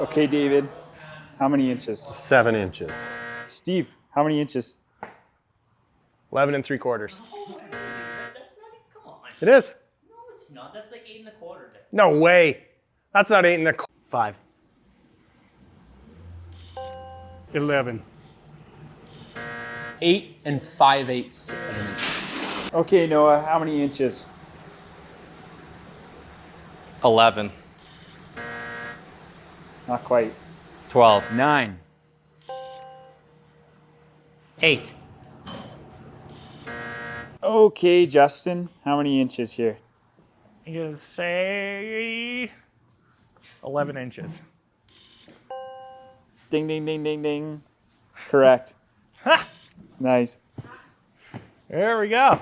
Okay, David, how many inches? 7 inches. Steve, how many inches? 11 3/4. Oh, that's not. Come on. It is. No, it's not. That's like 8 1/4. No way. That's not 8 1/4. 5. 11. 8 5/8 of an inch. Okay, Noah, how many inches? 11. Not quite. 12. 9. 8. Okay, Justin, how many inches here? You say 11 inches. Ding, ding, ding, ding, ding. Correct. Nice. There we go.